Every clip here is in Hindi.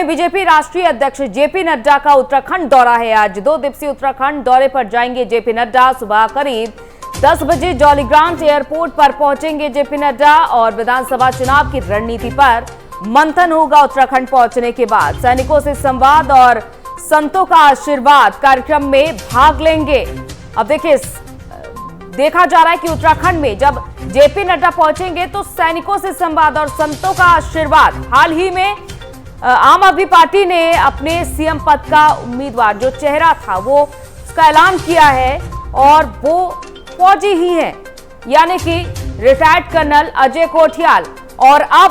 वहीं बीजेपी राष्ट्रीय अध्यक्ष जेपी नड्डा का उत्तराखंड दौरा है। आज 2 दिवसीय उत्तराखंड दौरे पर जाएंगे जेपी नड्डा। सुबह करीब 10 बजे जॉलीग्रांट एयरपोर्ट पर पहुंचेंगे जेपी नड्डा और विधानसभा चुनाव की रणनीति पर मंथन होगा। उत्तराखंड पहुंचने के बाद सैनिकों से संवाद और संतों का आशीर्वाद कार्यक्रम में भाग लेंगे। अब देखिए, देखा जा रहा है कि उत्तराखंड में जब जेपी नड्डा पहुंचेंगे तो सैनिकों से संवाद और संतों का आशीर्वाद। हाल ही में आम आदमी पार्टी ने अपने सीएम पद का उम्मीदवार जो चेहरा था वो उसका ऐलान किया है और वो फौजी ही हैं, यानी कि रिटायर्ड कर्नल अजय कोठियाल। और अब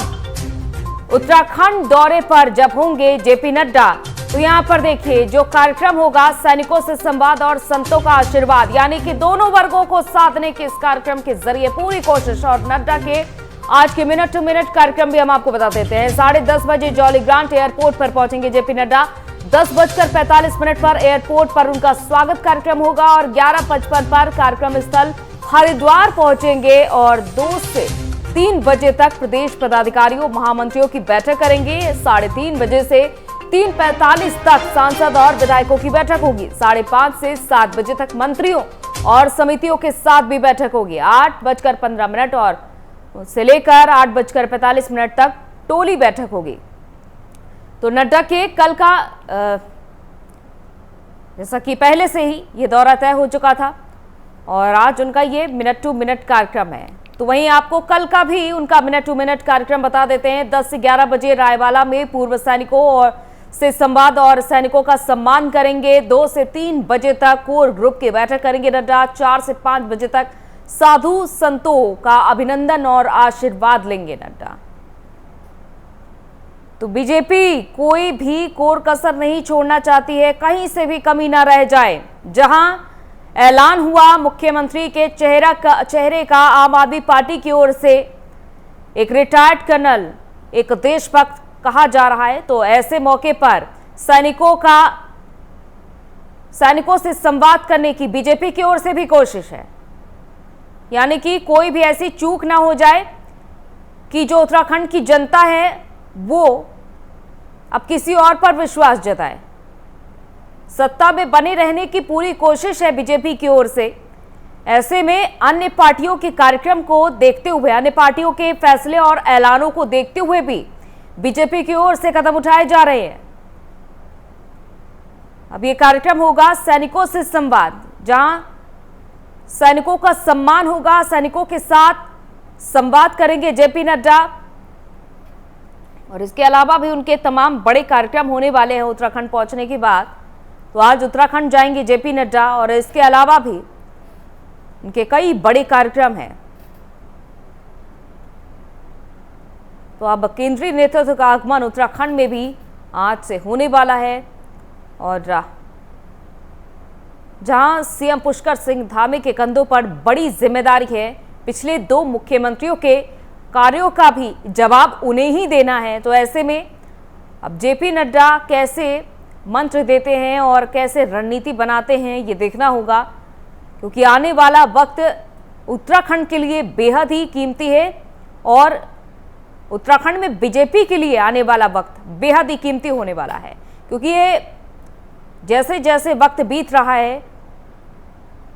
उत्तराखंड दौरे पर जब होंगे जेपी नड्डा तो यहां पर देखिए जो कार्यक्रम होगा, सैनिकों से संवाद और संतों का आशीर्वाद, यानी कि दोनों वर्गों को साधने के इस कार्यक्रम के जरिए पूरी कोशिश। और नड्डा के आज के मिनट टू मिनट कार्यक्रम भी हम आपको बता देते हैं। 10:30 बजे जॉलीग्रांट एयरपोर्ट पर पहुंचेंगे जेपी नड्डा। 10:45 पर एयरपोर्ट पर उनका स्वागत कार्यक्रम होगा और 11:55 पर कार्यक्रम स्थल हरिद्वार पहुंचेंगे और 2 से 3 बजे तक प्रदेश पदाधिकारियों महामंत्रियों की बैठक करेंगे। 3:30 बजे से 3:45 तक सांसद और विधायकों की बैठक होगी। 5:30 से 7 बजे तक मंत्रियों और समितियों के साथ भी बैठक होगी। 8:15 और से लेकर 8:45 तक टोली बैठक होगी। तो नड्डा के कल का जैसा कि पहले से ही ये दौरा तय हो चुका था और आज उनका ये मिनट टू मिनट कार्यक्रम है। तो वहीं आपको कल का भी उनका मिनट टू मिनट कार्यक्रम बता देते हैं। 10 से 11 बजे रायवाला में पूर्व सैनिकों और से संवाद और सैनिकों का सम्मान करेंगे। 2 से 3 बजे तक कोर ग्रुप की बैठक करेंगे नड्डा। 4 से 5 बजे तक साधु संतों का अभिनंदन और आशीर्वाद लेंगे नड्डा। तो बीजेपी कोई भी कोर कसर नहीं छोड़ना चाहती है, कहीं से भी कमी ना रह जाए। जहां ऐलान हुआ मुख्यमंत्री के चेहरे का आम आदमी पार्टी की ओर से, एक रिटायर्ड कर्नल, एक देशभक्त कहा जा रहा है, तो ऐसे मौके पर सैनिकों से संवाद करने की बीजेपी की ओर से भी कोशिश है। यानी कि कोई भी ऐसी चूक ना हो जाए कि जो उत्तराखंड की जनता है वो अब किसी और पर विश्वास जताए। सत्ता में बने रहने की पूरी कोशिश है बीजेपी की ओर से। ऐसे में अन्य पार्टियों के कार्यक्रम को देखते हुए, अन्य पार्टियों के फैसले और ऐलानों को देखते हुए भी बीजेपी की ओर से कदम उठाए जा रहे हैं। अब ये कार्यक्रम होगा सैनिकों से संवाद, जहां सैनिकों का सम्मान होगा। सैनिकों के साथ संवाद करेंगे जेपी नड्डा और इसके अलावा भी उनके तमाम बड़े कार्यक्रम होने वाले हैं उत्तराखंड पहुंचने के बाद। तो आज उत्तराखंड जाएंगे जेपी नड्डा और इसके अलावा भी उनके कई बड़े कार्यक्रम हैं। तो अब केंद्रीय नेतृत्व का आगमन उत्तराखंड में भी आज से होने वाला है और जहां सीएम पुष्कर सिंह धामी के कंधों पर बड़ी जिम्मेदारी है। पिछले 2 मुख्यमंत्रियों के कार्यों का भी जवाब उन्हें ही देना है। तो ऐसे में अब जेपी नड्डा कैसे मंत्र देते हैं और कैसे रणनीति बनाते हैं ये देखना होगा, क्योंकि आने वाला वक्त उत्तराखंड के लिए बेहद ही कीमती है और उत्तराखंड में बीजेपी के लिए आने वाला वक्त बेहद ही कीमती होने वाला है। क्योंकि ये जैसे जैसे वक्त बीत रहा है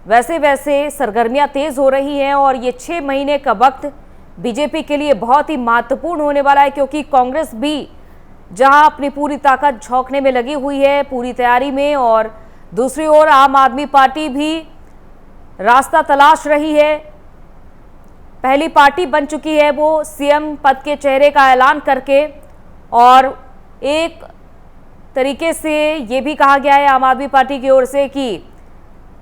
वैसे वैसे सरगर्मियां तेज हो रही हैं और ये 6 महीने का वक्त बीजेपी के लिए बहुत ही महत्वपूर्ण होने वाला है, क्योंकि कांग्रेस भी जहां अपनी पूरी ताकत झोंकने में लगी हुई है, पूरी तैयारी में, और दूसरी ओर आम आदमी पार्टी भी रास्ता तलाश रही है। पहली पार्टी बन चुकी है वो सीएम पद के चेहरे का ऐलान करके, और एक तरीके से ये भी कहा गया है आम आदमी पार्टी की ओर से कि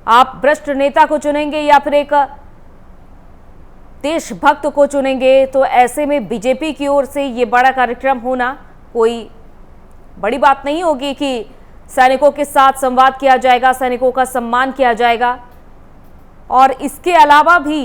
आप भ्रष्ट नेता को चुनेंगे या फिर एक देशभक्त को चुनेंगे। तो ऐसे में बीजेपी की ओर से ये बड़ा कार्यक्रम होना कोई बड़ी बात नहीं होगी कि सैनिकों के साथ संवाद किया जाएगा, सैनिकों का सम्मान किया जाएगा। और इसके अलावा भी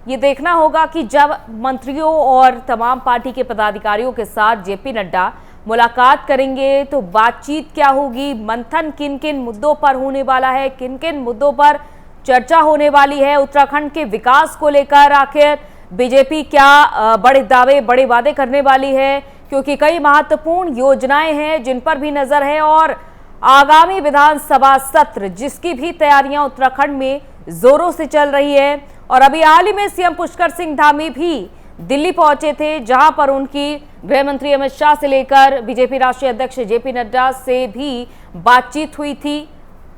ये देखना होगा कि जब मंत्रियों और तमाम पार्टी के पदाधिकारियों के साथ जेपी नड्डा मुलाकात करेंगे तो बातचीत क्या होगी, मंथन किन किन मुद्दों पर होने वाला है, किन किन मुद्दों पर चर्चा होने वाली है, उत्तराखंड के विकास को लेकर आखिर बीजेपी क्या बड़े दावे, बड़े वादे करने वाली है, क्योंकि कई महत्वपूर्ण योजनाएं हैं जिन पर भी नजर है और आगामी विधानसभा सत्र जिसकी भी तैयारियां उत्तराखंड में जोरों से चल रही है। और अभी हाल ही में सीएम पुष्कर सिंह धामी भी दिल्ली पहुंचे थे, जहां पर उनकी गृह मंत्री अमित शाह से लेकर बीजेपी राष्ट्रीय अध्यक्ष जेपी नड्डा से भी बातचीत हुई थी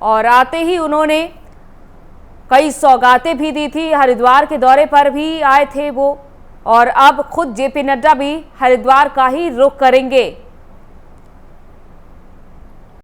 और आते ही उन्होंने कई सौगातें भी दी थी। हरिद्वार के दौरे पर भी आए थे वो और अब खुद जेपी नड्डा भी हरिद्वार का ही रुख करेंगे।